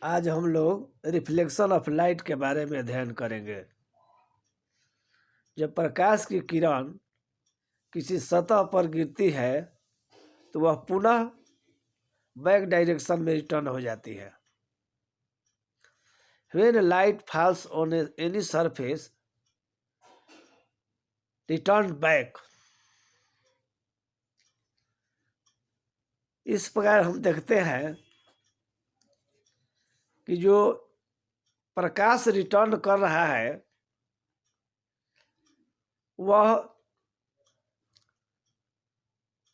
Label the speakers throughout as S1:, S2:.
S1: आज हम लोग रिफ्लेक्शन ऑफ लाइट के बारे में अध्ययन करेंगे। जब प्रकाश की किरण किसी सतह पर गिरती है तो वह पुनः बैक डायरेक्शन में रिटर्न हो जाती है। When light falls on any surface, return back। इस प्रकार हम देखते हैं कि जो प्रकाश रिटर्न कर रहा है वह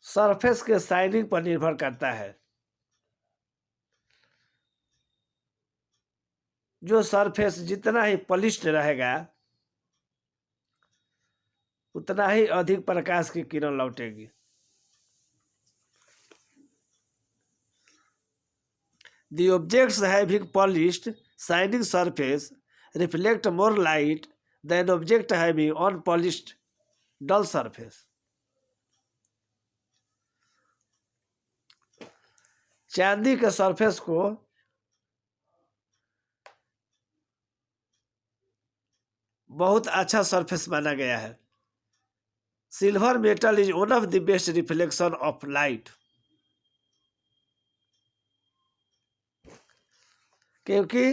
S1: सरफेस के शाइनिंग पर निर्भर करता है। जो सरफेस जितना ही पॉलिश्ड रहेगा उतना ही अधिक प्रकाश की किरण लौटेगी। The objects having polished shining surface reflect more light than object having unpolished dull surface। चांदी के सरफेस को बहुत अच्छा सरफेस माना गया है। Silver metal is one of the best reflection of light. क्योंकि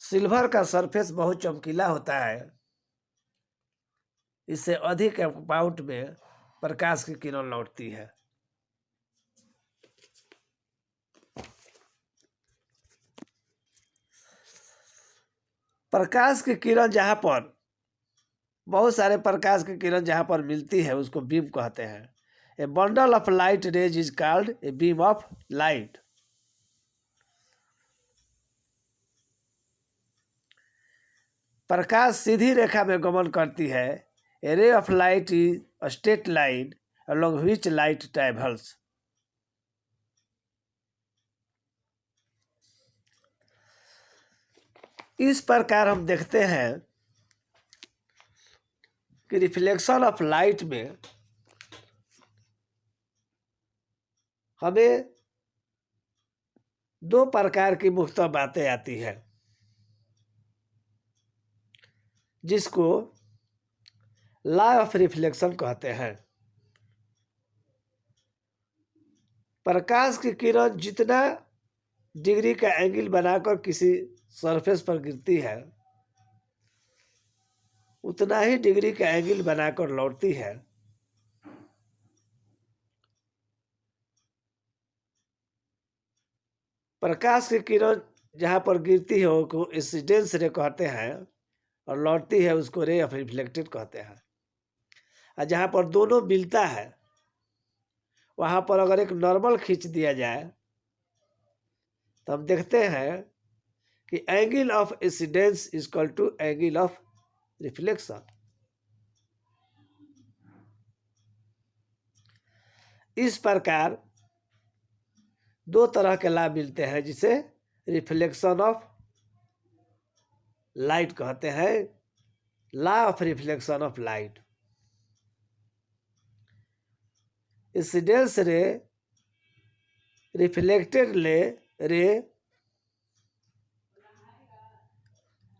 S1: सिल्वर का सरफेस बहुत चमकीला होता है, इससे अधिक अमाउंट में प्रकाश की किरण लौटती है। प्रकाश की किरण जहां पर बहुत सारे प्रकाश की किरण जहां पर मिलती है उसको बीम कहते हैं। A bundle of light rays is called a beam of light. प्रकाश सीधी रेखा में गमन करती है। A ray of light is a straight line along which light travels. इस प्रकार हम देखते हैं कि रिफ्लेक्शन ऑफ लाइट में हमें दो प्रकार की मुख्य बातें आती हैं, जिसको लॉ ऑफ रिफ्लेक्शन कहते हैं। प्रकाश की किरण जितना डिग्री का एंगल बनाकर किसी सरफेस पर गिरती है उतना ही डिग्री का एंगल बनाकर लौटती है। प्रकाश की किरण जहां पर गिरती है उसको इंसिडेंस रे कहते हैं और लौटती है उसको रे ऑफ रिफ्लेक्टेड कहते हैं। और जहां पर दोनों मिलता है वहां पर अगर एक नॉर्मल खींच दिया जाए तो हम देखते हैं कि angle of incidence is equal to angle of reflection. इस प्रकार दो तरह के लाभ मिलते हैं जिसे रिफ्लेक्शन ऑफ लाइट कहते हैं। Law of reflection of light. Incidence ray, reflected ray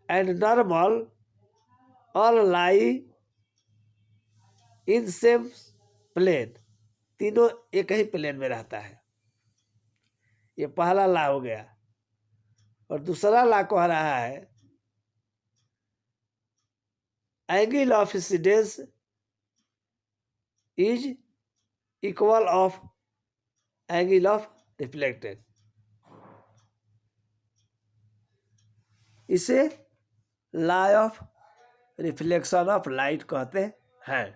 S1: and normal all lie in same plane. तीनों एक ही प्लेन में रहता है। ये पहला लॉ हो गया। और दूसरा लॉ कह रहा है angle of incidence is equal of angle of reflected. इसे law of reflection of light कहते हैं।